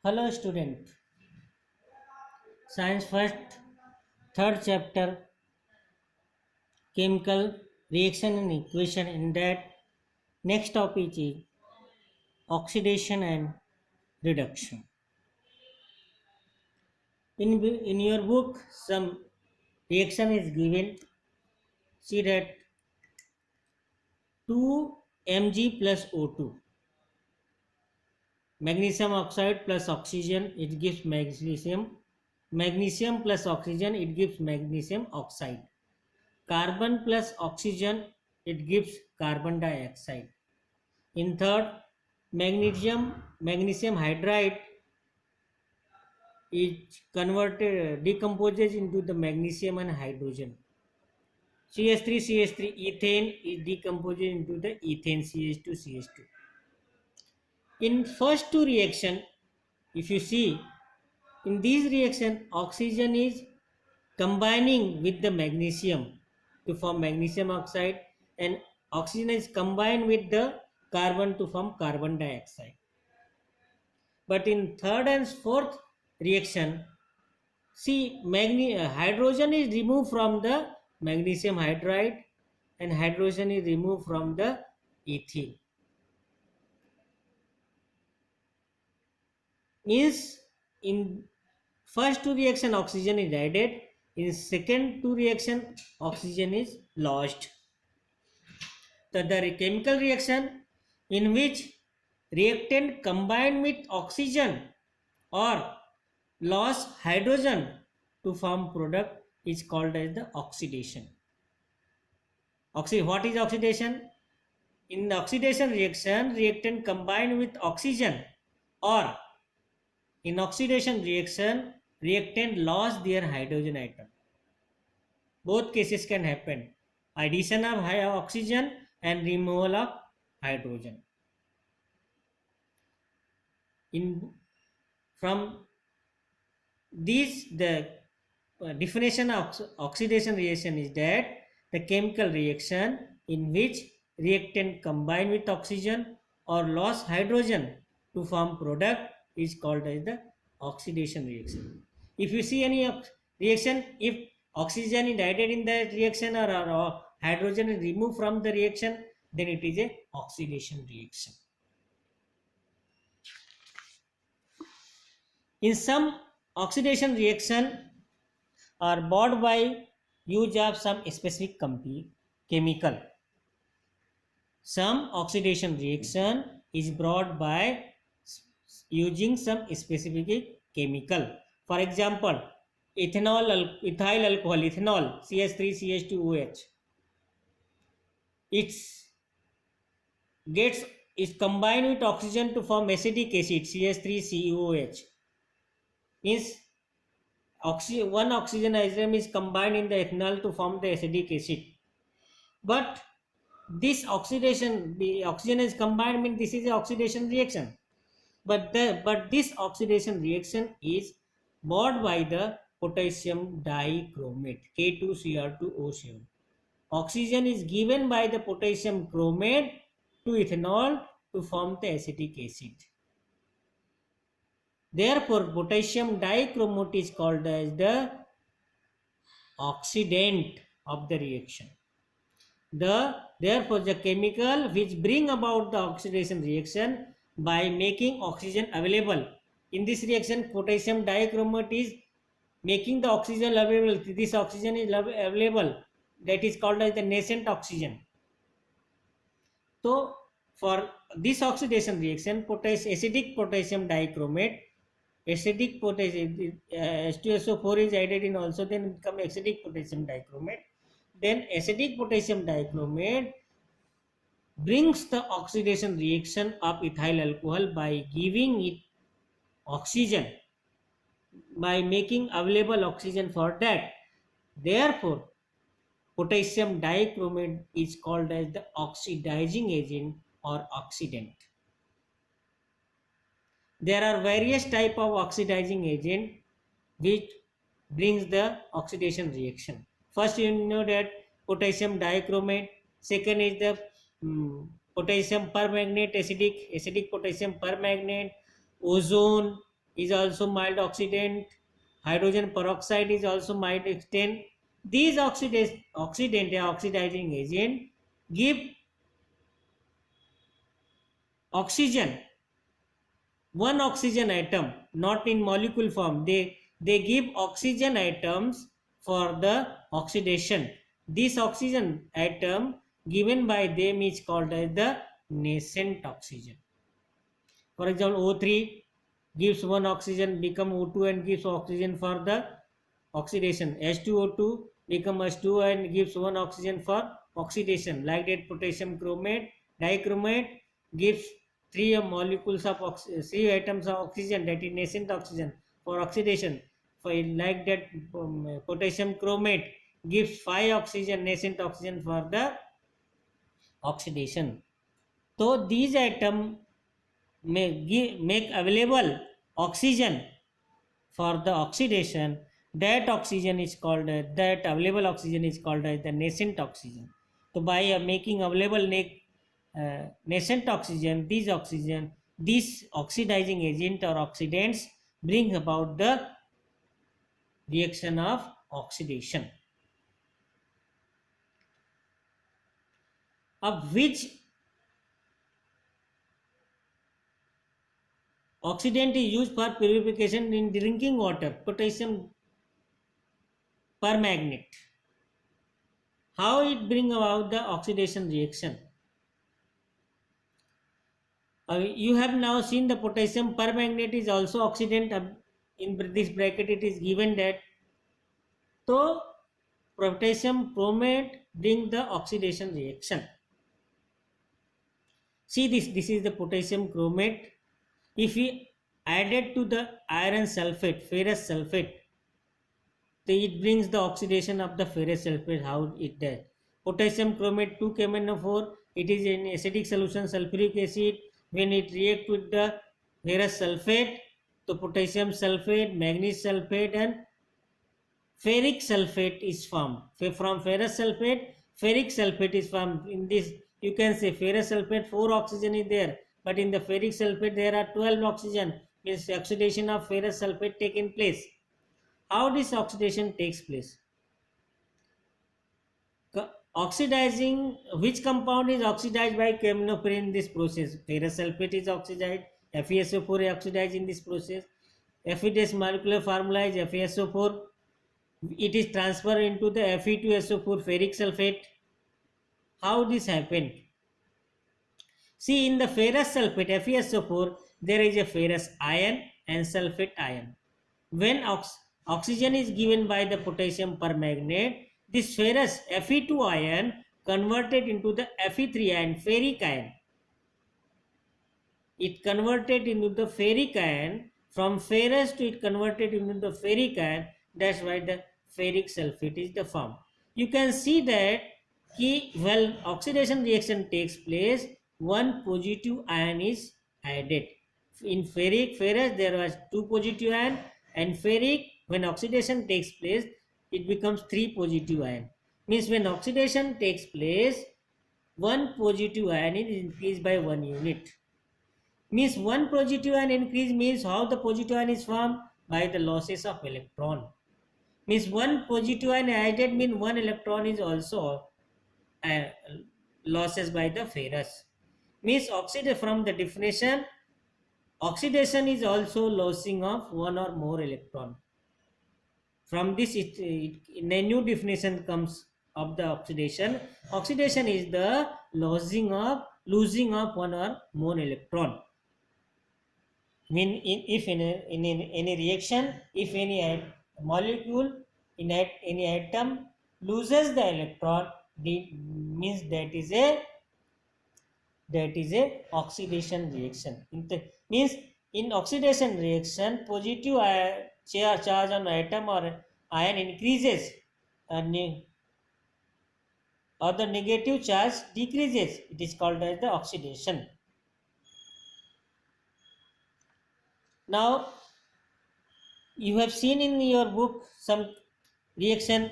Hello student, science first, third chapter, chemical reaction and equation. In that, next topic is oxidation and reduction. In your book, some reaction is given. See that 2 Mg plus O2, magnesium oxide plus oxygen, it gives magnesium. Magnesium plus oxygen, it gives magnesium oxide. Carbon plus oxygen, it gives carbon dioxide. In third, magnesium hydride is converted, decomposes into the magnesium and hydrogen. CH3 ethane is decomposed into the ethane CH2 CH2. In first two reaction, if you see, in these reaction, oxygen is combining with the magnesium to form magnesium oxide, and oxygen is combined with the carbon to form carbon dioxide. But in third and fourth reaction, see hydrogen is removed from the magnesium hydride and hydrogen is removed from the ethene. Means in first two reaction oxygen is added, in second two reaction oxygen is lost. The chemical reaction in which reactant combined with oxygen or loss hydrogen to form product is called as the oxidation. What is oxidation? In the oxidation reaction, reactant combined with oxygen, or in oxidation reaction, reactant lost their hydrogen atom. Both cases can happen. Addition of oxygen and removal of hydrogen. In from these, the definition of oxidation reaction is that the chemical reaction in which reactant combine with oxygen or lost hydrogen to form product is called as the oxidation reaction. If you see any reaction, if oxygen is added in the reaction, or hydrogen is removed from the reaction, then it is a oxidation reaction. In some oxidation reaction are brought by use of some specific chemical. Some oxidation reaction is brought by using some specific chemical. For example, ethyl alcohol, ethanol, CH3CH2OH. It's gets is combined with oxygen to form acetic acid, CH3COOH. Means one oxygen atom is combined in the ethanol to form the acetic acid. But this oxidation, the oxygen is combined, means this is an oxidation reaction. But this oxidation reaction is brought by the potassium dichromate, K2Cr2O7. Oxygen is given by the potassium chromate to ethanol to form the acetic acid. Therefore, potassium dichromate is called as the oxidant of the reaction. Therefore, the chemical which bring about the oxidation reaction by making oxygen available. In this reaction, potassium dichromate is making the oxygen available. This oxygen is available. That is called as the nascent oxygen. So, for this oxidation reaction, acidic potassium dichromate, acidic potassium H2SO4 is added in also, then become acidic potassium dichromate. Then acidic potassium dichromate brings the oxidation reaction of ethyl alcohol by giving it oxygen, by making available oxygen for that. Therefore, potassium dichromate is called as the oxidizing agent or oxidant. There are various type of oxidizing agent which brings the oxidation reaction. First, you know that potassium dichromate. Second is the potassium permanganate, acidic potassium permanganate, ozone, is also mild oxidant. Hydrogen peroxide is also mild oxidant. These oxidant or oxidizing agent give oxygen, one oxygen atom, not in molecule form. They give oxygen atoms for the oxidation. This oxygen atom given by them is called as the nascent oxygen. For example, O3 gives one oxygen, become O2 and gives oxygen for the oxidation. H2O2 become H2 and gives one oxygen for oxidation. Like that, potassium chromate, dichromate gives three molecules of three atoms of oxygen, that is nascent oxygen for oxidation. For like that, potassium chromate gives five oxygen, nascent oxygen for the oxidation. So these atoms make available oxygen for the oxidation. That oxygen is called that available oxygen is called as the nascent oxygen. So by making available nascent oxygen, these oxidizing agent or oxidants bring about the reaction of oxidation, of which oxidant is used for purification in drinking water, potassium permanganate. How it bring about the oxidation reaction? You have now seen the potassium permanganate is also oxidant. In this bracket it is given that so potassium chromate bring the oxidation reaction. See this is the potassium chromate. If we add it to the iron sulfate, ferrous sulfate, so it brings the oxidation of the ferrous sulfate. How it does? Potassium chromate 2 KMnO4. It is in acidic solution, sulfuric acid. When it react with the ferrous sulfate, so potassium sulfate, manganese sulfate, and ferric sulfate is formed. From ferrous sulfate, ferric sulfate is formed. In this, you can say ferrous sulfate 4 oxygen is there, but in the ferric sulfate there are 12 oxygen. Means oxidation of ferrous sulfate taken place. How this oxidation takes place? Oxidizing, which compound is oxidized by KMnO4 in this process? Ferrous sulfate is oxidized, FeSO4 is oxidized in this process. Fe molecular formula is FeSO4. It is transferred into the Fe2SO4 ferric sulfate. How this happened? See, in the ferrous sulfate FeSO4 there is a ferrous ion and sulfate ion. When oxygen is given by the potassium permanganate, this ferrous Fe2 ion converted into the Fe3 ion, ferric ion. It converted into the ferric ion. From ferrous to it converted into the ferric ion. That's why the ferric sulfate is the form. You can see that when oxidation reaction takes place, one positive ion is added. In ferrous there was 2 positive ion, and ferric, when oxidation takes place, it becomes 3 positive ion. Means when oxidation takes place, one positive ion is increased by 1 unit. Means one positive ion increase means how the positive ion is formed? By the losses of electron. Means one positive ion added means one electron is also losses by the ferrous. Means from the definition, oxidation is also losing of one or more electron. From this, in a new definition comes of the oxidation. Oxidation is the losing of one or more electron. If in any reaction, if any molecule in any atom loses the electron, means that is a oxidation reaction. Means in oxidation reaction, positive charge on atom or ion increases, or the negative charge decreases. It is called as the oxidation. Now you have seen in your book some reaction.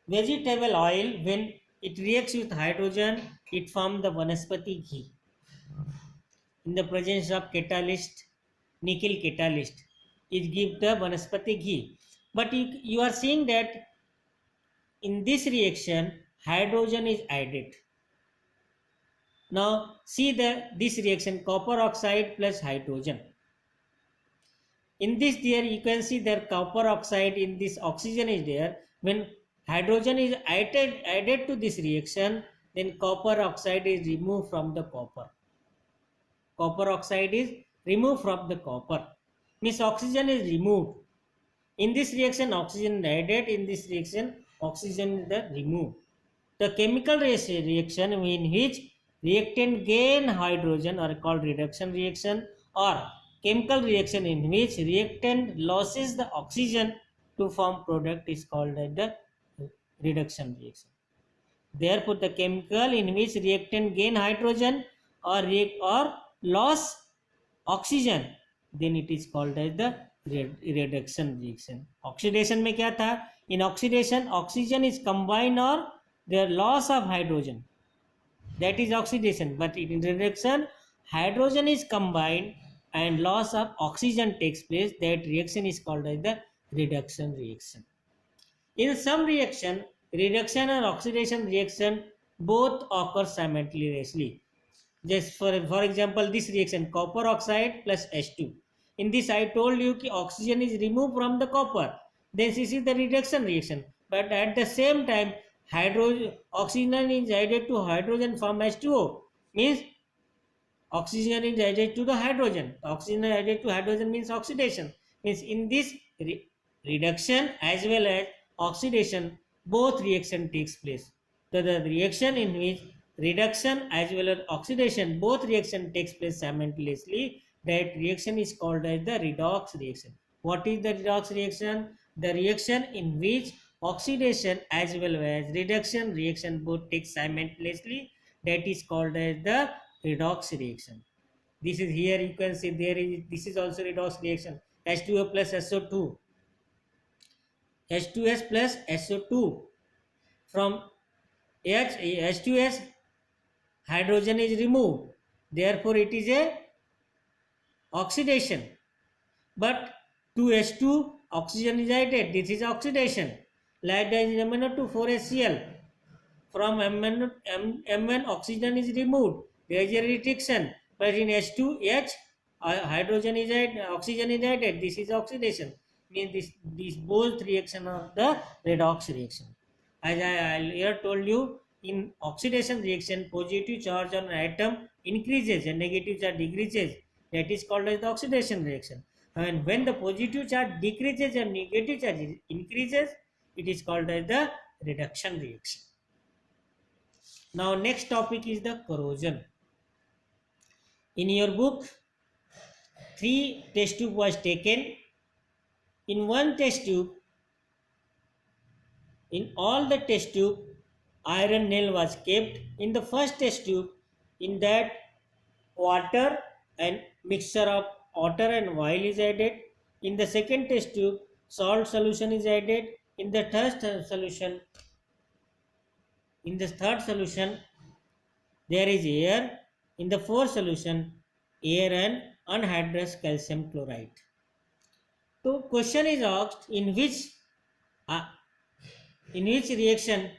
Vegetable oil, when it reacts with hydrogen, it forms the vanaspati ghee in the presence of catalyst. nickel catalyst. It gives the vanaspati ghee. But you are seeing that in this reaction, hydrogen is added. Now see this reaction, copper oxide plus hydrogen. In this there you can see that copper oxide in this oxygen is there. When hydrogen is added to this reaction, then copper oxide is removed from the copper. Copper oxide is removed from the copper. Means oxygen is removed. In this reaction oxygen added, in this reaction oxygen is removed. The chemical reaction in which reactant gain hydrogen are called reduction reaction, or chemical reaction in which reactant loses the oxygen to form product is called the reduction reaction. Therefore, the chemical in which reactant gain hydrogen or loss oxygen, then it is called as the reduction reaction. Oxidation में क्या था? In oxidation, oxygen is combined or the loss of hydrogen. That is oxidation. But in reduction, hydrogen is combined and loss of oxygen takes place. That reaction is called as the reduction reaction. In some reaction, reduction and oxidation reaction both occur simultaneously. Just for example, this reaction copper oxide plus H2. In this, I told you that oxygen is removed from the copper. Then this is the reduction reaction. But at the same time, oxygen is added to hydrogen from H2O. Means oxygen is added to the hydrogen. Oxygen added to hydrogen means oxidation. Means in this reduction as well as oxidation, both reaction takes place. So the reaction in which reduction as well as oxidation, both reaction takes place simultaneously, that reaction is called as the redox reaction. What is the redox reaction? The reaction in which oxidation as well as reduction reaction both take simultaneously, that is called as the redox reaction. This is here you can see this is also redox reaction. H2O plus SO2. H2S plus SO2. From H2S, hydrogen is removed. Therefore, it is a oxidation. But to H2, oxygen is added. This is oxidation. Like that is MnO2 4HCl. From M1 oxygen is removed. There is a reduction. But in H2H, hydrogen is added, oxygen is added. This is oxidation. Means these both reaction are the redox reaction. As I earlier told you, in oxidation reaction, positive charge on an atom increases and negative charge decreases. That is called as the oxidation reaction. And when the positive charge decreases and negative charge increases, it is called as the reduction reaction. Now next topic is the corrosion. In your book, 3 test tube was taken. In one test tube, in all the test tube, iron nail was kept. In the first test tube, in that water and mixture of water and oil is added. In the second test tube, salt solution is added. In the third solution, there is air. In the fourth solution, air and anhydrous calcium chloride. So question is asked, in which reaction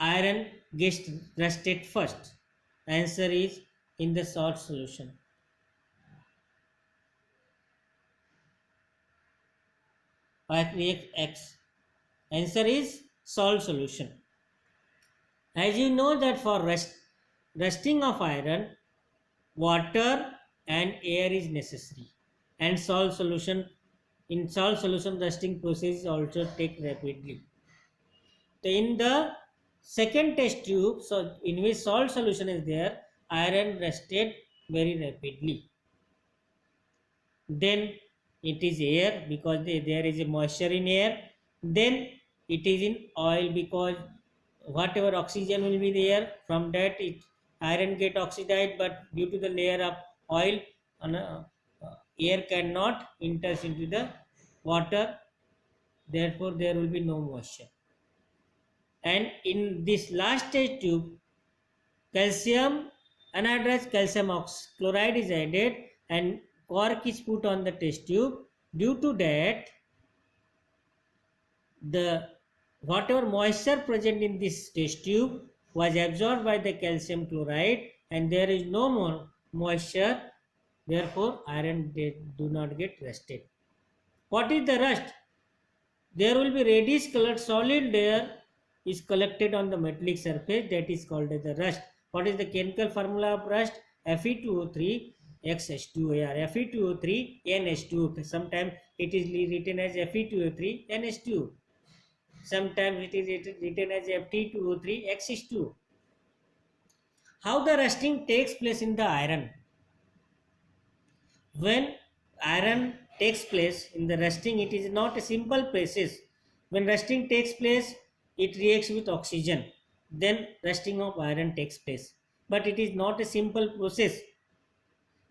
iron gets rusted first? Answer is in the salt solution. X. Answer is salt solution. As you know that for rusting of iron, water and air is necessary, and salt solution, in salt solution rusting process also take rapidly. So in the second test tube, so in which salt solution is there, iron rusted very rapidly. Then it is air because there is a moisture in air. Then it is in oil because whatever oxygen will be there, from that iron get oxidized, but due to the layer of oil, air cannot enter into the water, therefore there will be no moisture. And in this last test tube, calcium Anhydrous calcium chloride is added and cork is put on the test tube. Due to that, the whatever moisture present in this test tube was absorbed by the calcium chloride and there is no more moisture, therefore iron do not get rusted. What is the rust? There will be reddish colored solid layer is collected on the metallic surface, that is called as the rust. What is the chemical formula of rust? Fe2O3 XH2O or Fe2O3 NH2O. Sometimes it is written as Fe2O3 NH2. Sometimes it is written as Ft2O3 XH2. How the rusting takes place in the iron? When iron takes place in the rusting, it is not a simple process. When rusting takes place, it reacts with oxygen. Then rusting of iron takes place. But it is not a simple process.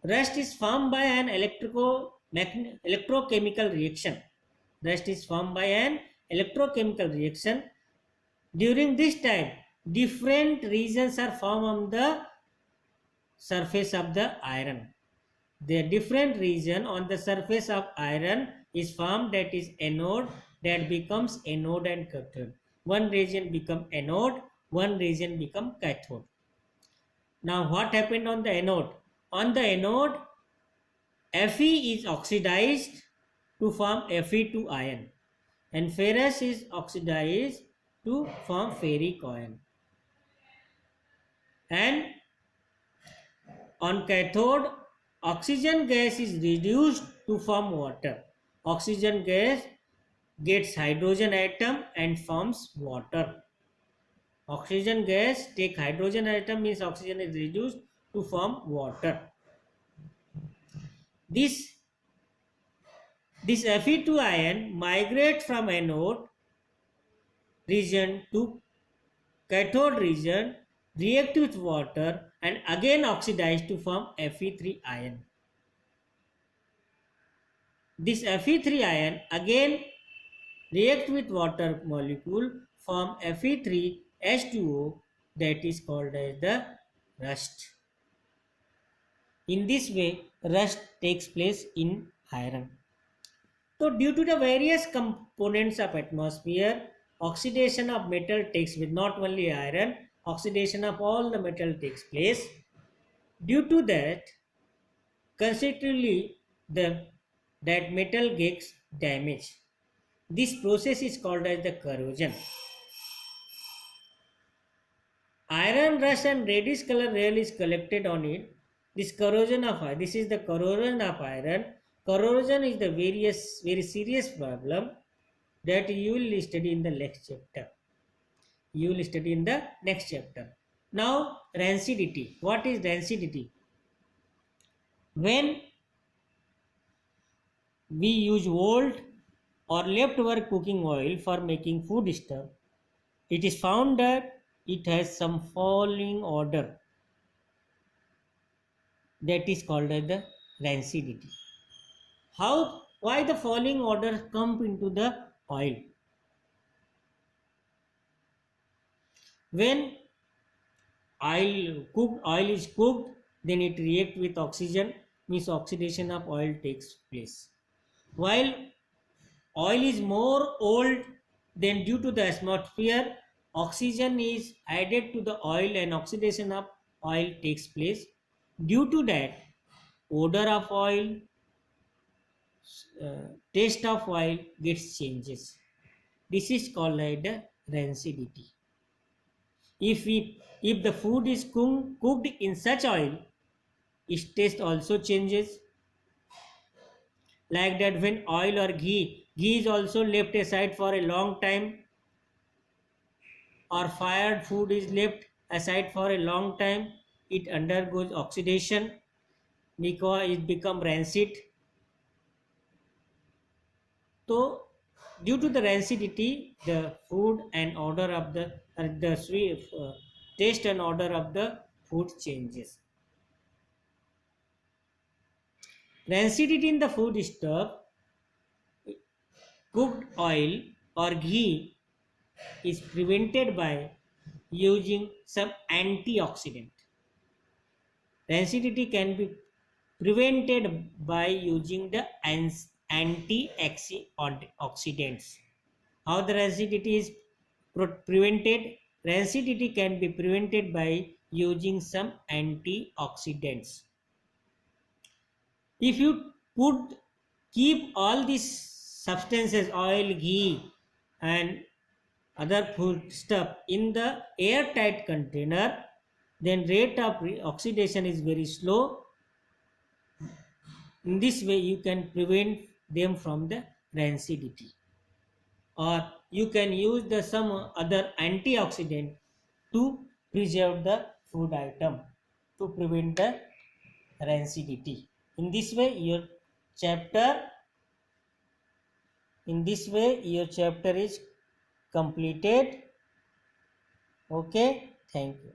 Rust is formed by an electrochemical reaction. Rust is formed by an electrochemical reaction. During this time, different regions are formed on the surface of the iron. The different region on the surface of iron is formed, that is anode, that becomes anode and cathode. One region become anode, one region become cathode. Now what happened on the anode? On the anode, Fe is oxidized to form Fe2 ion and ferrous is oxidized to form ferric ion. And on cathode, oxygen gas is reduced to form water. Oxygen gas gets hydrogen atom and forms water. Oxygen gas take hydrogen atom, means oxygen is reduced to form water. This Fe2 ion migrate from anode region to cathode region, react with water and again oxidize to form Fe3 ion. This Fe3 ion again react with water molecule, form Fe3H2O, that is called as the rust. In this way, rust takes place in iron. So due to the various components of atmosphere, oxidation of metal takes place, not only iron, oxidation of all the metal takes place. Due to that, considerably that metal gets damaged. This process is called as the corrosion. Iron rust and reddish color rail is collected on it. This is the corrosion of iron. Corrosion is the very serious problem that you will study in the next chapter. Now, rancidity. What is rancidity? When we use old or leftover cooking oil for making food stuff, it is found that it has some falling odor, that is called as the rancidity. Why the falling odor comes into the oil? When oil is cooked, then it reacts with oxygen, means oxidation of oil takes place. While oil is more old, then due to the atmosphere, oxygen is added to the oil and oxidation of oil takes place. Due to that, odor of oil, taste of oil gets changes. This is called like the rancidity. If the food is cooked in such oil, its taste also changes. Like that, when oil or ghee is also left aside for a long time, or fired food is left aside for a long time, it undergoes oxidation because it becomes rancid. So due to the rancidity, the food and odor of the sweet taste and odor of the food changes. Rancidity in the food stuff, cooked oil or ghee is prevented by using some antioxidant. Rancidity can be prevented by using the antioxidants. How the rancidity is prevented? Rancidity can be prevented by using some antioxidants. If you put keep all these substances, oil, ghee, and other food stuff in the airtight container, then rate of oxidation is very slow. In this way you can prevent them from the rancidity, or you can use the some other antioxidant to preserve the food item to prevent the rancidity. In this way chapter your chapter is completed. Okay, thank you.